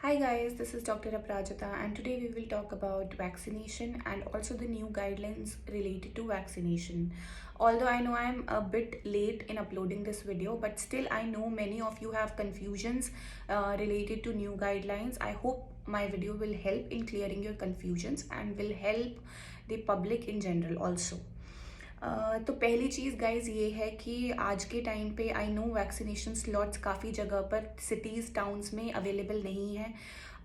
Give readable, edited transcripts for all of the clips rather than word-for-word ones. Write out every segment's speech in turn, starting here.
Hi guys, this is Dr. Aprajita and today we will talk about vaccination and also the new guidelines related to vaccination. Although I know I'm a bit late in uploading this video, but still I know many of you have confusions related to new guidelines. I hope my video will help in clearing your confusions and will help the public in general also. तो पहली चीज़ guys ये है कि आज के time पे I know vaccination slots काफ़ी जगह पर सिटीज़ टाउन्स में अवेलेबल नहीं है,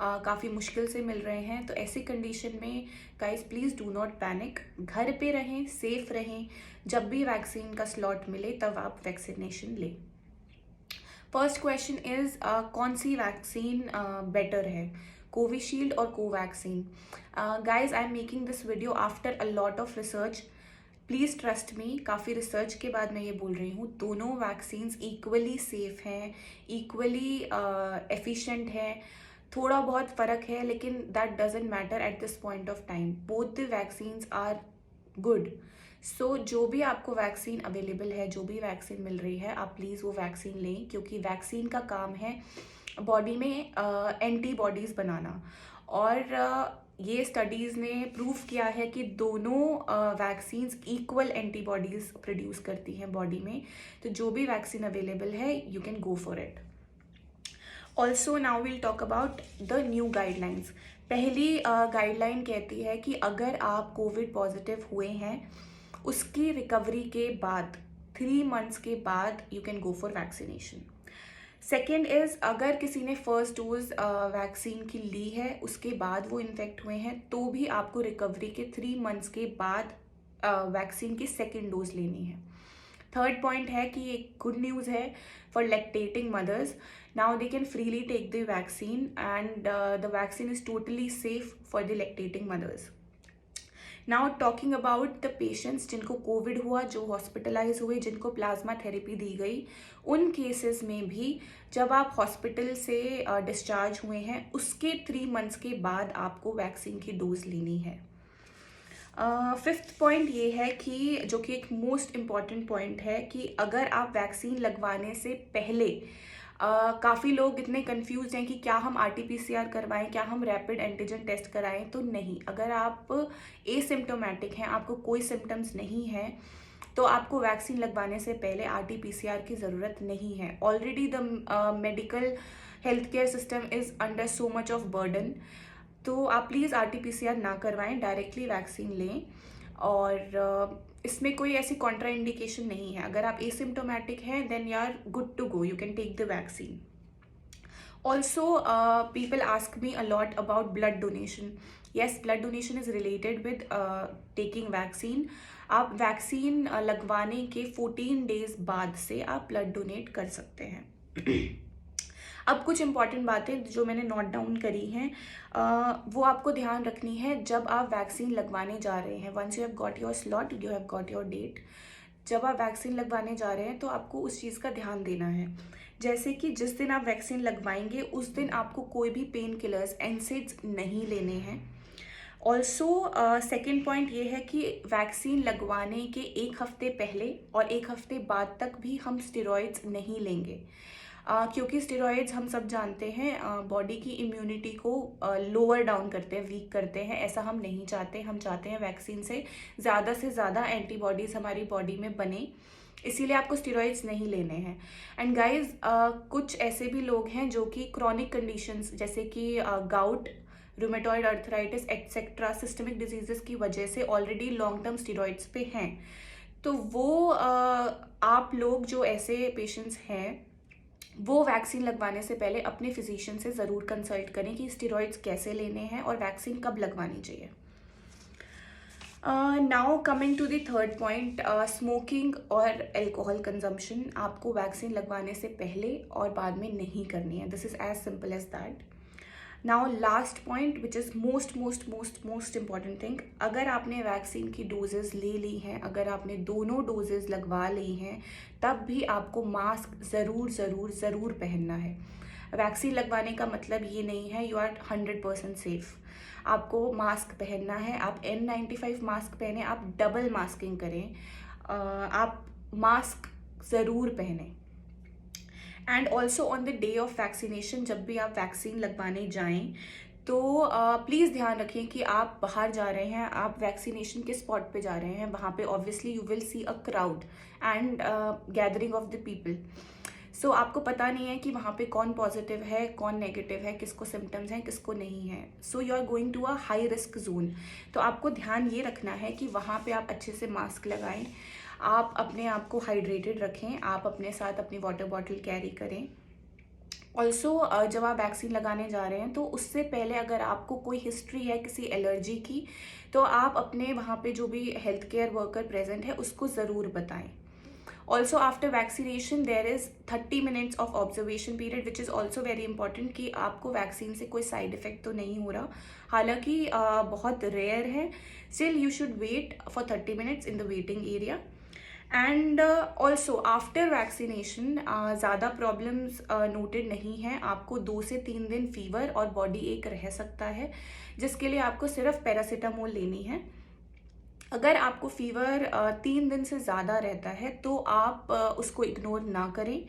काफ़ी मुश्किल से मिल रहे हैं। तो ऐसी कंडीशन में guys please do not panic, घर पे रहें, सेफ रहें। जब भी वैक्सीन का स्लॉट मिले तब आप वैक्सीनेशन लें। फर्स्ट क्वेश्चन इज़ कौन सी वैक्सीन बेटर है, कोविशील्ड और Covaxin? Guys I am making this video after a lot of research. Please trust me, काफ़ी रिसर्च के बाद मैं ये बोल रही हूँ। दोनों वैक्सीन्स इक्वली सेफ हैं, इक्वली एफिशिएंट हैं। थोड़ा बहुत फ़र्क है लेकिन that doesn't matter at this point of time. Both the vaccines are good. So जो भी आपको वैक्सीन अवेलेबल है, जो भी वैक्सीन मिल रही है, आप प्लीज़ वो वैक्सीन लें, क्योंकि वैक्सीन का काम है बॉडी में एंटीबॉडीज़ बनाना। और ये स्टडीज़ ने प्रूव किया है कि दोनों वैक्सीन्स इक्वल एंटीबॉडीज़ प्रोड्यूस करती हैं बॉडी में। तो जो भी वैक्सीन अवेलेबल है, you can go for it. Also now will talk about the new guidelines. पहली गाइडलाइन कहती है कि अगर आप कोविड पॉजिटिव हुए हैं, उसकी रिकवरी के बाद 3 मंथ्स के बाद you can go for vaccination. Second is अगर किसी ने फर्स्ट डोज वैक्सीन की ली है, उसके बाद वो इन्फेक्ट हुए हैं, तो भी आपको रिकवरी के 3 मंथ्स के बाद वैक्सीन की सेकेंड डोज लेनी है। थर्ड पॉइंट है कि एक गुड न्यूज़ है for lactating mothers. Now they can freely take the vaccine and the vaccine is totally safe for the lactating mothers. Now talking about the patients जिनको Covid हुआ, जो hospitalise हुए, जिनको plasma therapy दी गई, उन cases में भी जब आप हॉस्पिटल से डिस्चार्ज हुए हैं, उसके 3 मंथ्स के बाद आपको वैक्सीन की डोज लेनी है। फिफ्थ पॉइंट ये है कि जो कि एक मोस्ट इम्पॉर्टेंट पॉइंट है कि अगर आप वैक्सीन लगवाने से पहले काफ़ी लोग इतने कंफ्यूज हैं कि क्या हम RT-PCR करवाएं, क्या हम रैपिड एंटीजन टेस्ट कराएं। तो नहीं, अगर आप एसिम्टोमेटिक हैं, आपको कोई सिम्टम्स नहीं है, तो आपको वैक्सीन लगवाने से पहले RT-PCR की ज़रूरत नहीं है। Already the medical health care system is under so much of burden. तो आप प्लीज़ RT-PCR ना करवाएं, डायरेक्टली वैक्सीन लें। और इसमें कोई ऐसी कॉन्ट्रा इंडिकेशन नहीं है। अगर आप एसिम्टोमेटिक हैं then you are good to go, you can take the vaccine. Also people ask me a lot about blood donation. Yes, blood donation is related with taking vaccine. आप vaccine लगवाने के 14 days बाद से आप blood donate कर सकते हैं। अब कुछ इंपॉर्टेंट बातें जो मैंने नोट डाउन करी हैं, वो आपको ध्यान रखनी है जब आप वैक्सीन लगवाने जा रहे हैं। Once you have got your slot, you have got your date, जब आप वैक्सीन लगवाने जा रहे हैं तो आपको उस चीज़ का ध्यान देना है। जैसे कि जिस दिन आप वैक्सीन लगवाएंगे उस दिन आपको कोई भी पेन किलर्स, एनसेड्स नहीं लेने हैं। ऑल्सो सेकेंड पॉइंट ये है कि वैक्सीन लगवाने के 1 हफ्ते पहले और 1 हफ्ते बाद तक भी हम स्टेरॉइड्स नहीं लेंगे, क्योंकि स्टेरॉइड्स हम सब जानते हैं बॉडी की इम्यूनिटी को लोअर डाउन करते हैं, वीक करते हैं। ऐसा हम नहीं चाहते। हम चाहते हैं वैक्सीन से ज़्यादा एंटीबॉडीज़ हमारी बॉडी में बने, इसीलिए आपको स्टेरॉइड्स नहीं लेने हैं। एंड गाइज कुछ ऐसे भी लोग हैं जो कि क्रॉनिक कंडीशंस जैसे कि gout, rheumatoid arthritis etcetera, systemic diseases की वजह से ऑलरेडी लॉन्ग टर्म स्टेरॉइड्स पे हैं। तो वो आप लोग जो ऐसे पेशेंट्स हैं, वो वैक्सीन लगवाने से पहले अपने फिजिशियन से ज़रूर कंसल्ट करें कि स्टेरॉइड्स कैसे लेने हैं और वैक्सीन कब लगवानी चाहिए। Now coming to the third point, smoking और एल्कोहल कंजम्पशन आपको वैक्सीन लगवाने से पहले और बाद में नहीं करनी है। This is as simple as that. Now last point which is most important thing, अगर आपने वैक्सीन की डोजेज़ ले ली हैं, अगर आपने दोनों डोजेज़ लगवा ली हैं, तब भी आपको मास्क ज़रूर पहनना है। वैक्सीन लगवाने का मतलब ये नहीं है यू आर 100% सेफ। आपको मास्क पहनना है। आप N95 मास्क पहने, आप डबल मास्किंग करें, आप मास्क ज़रूर पहने। And also on the day of vaccination, जब भी आप वैक्सीन लगवाने जाएं तो प्लीज़ ध्यान रखें कि आप बाहर जा रहे हैं, आप वैक्सीनेशन के स्पॉट पे जा रहे हैं, वहाँ पे obviously you will see a crowd and gathering of the people. So आपको पता नहीं है कि वहाँ पे कौन पॉजिटिव है, कौन नेगेटिव है, किसको सिम्टम्स हैं, किसको नहीं है। So you are going to a high risk zone. तो आपको ध्यान ये रखना है कि वहाँ पे आप अच्छे से मास्क लगाएं, आप अपने आप को हाइड्रेटेड रखें, आप अपने साथ अपनी वाटर बॉटल कैरी करें। ऑल्सो जब आप वैक्सीन लगाने जा रहे हैं तो उससे पहले अगर आपको कोई हिस्ट्री है किसी एलर्जी की, तो आप अपने वहाँ पे जो भी हेल्थ केयर वर्कर प्रेजेंट है उसको ज़रूर बताएं। Also after vaccination there is 30 minutes of observation period which is also very important कि आपको वैक्सीन से कोई साइड इफेक्ट तो नहीं हो रहा। हालांकि बहुत रेयर है, still you should wait for 30 minutes in the waiting area. And also after vaccination ज़्यादा प्रॉब्लम्स नोटेड नहीं हैं। आपको 2 से 3 दिन फीवर और बॉडी एक रह सकता है, जिसके लिए आपको सिर्फ पैरासीटामोल लेनी है। अगर आपको फीवर 3 दिन से ज़्यादा रहता है तो आप उसको इग्नोर ना करें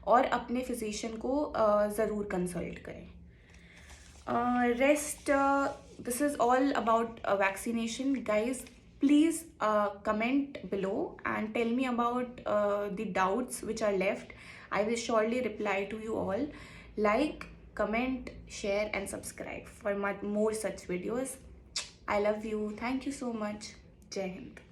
और अपने फिजिशियन को ज़रूर कंसल्ट करें। Rest, this is all about vaccination. Guys, please comment below and tell me about the doubts which are left. I will surely reply to you all. Like, comment, share and subscribe for more such videos. I love you. Thank you so much. Jai Hind.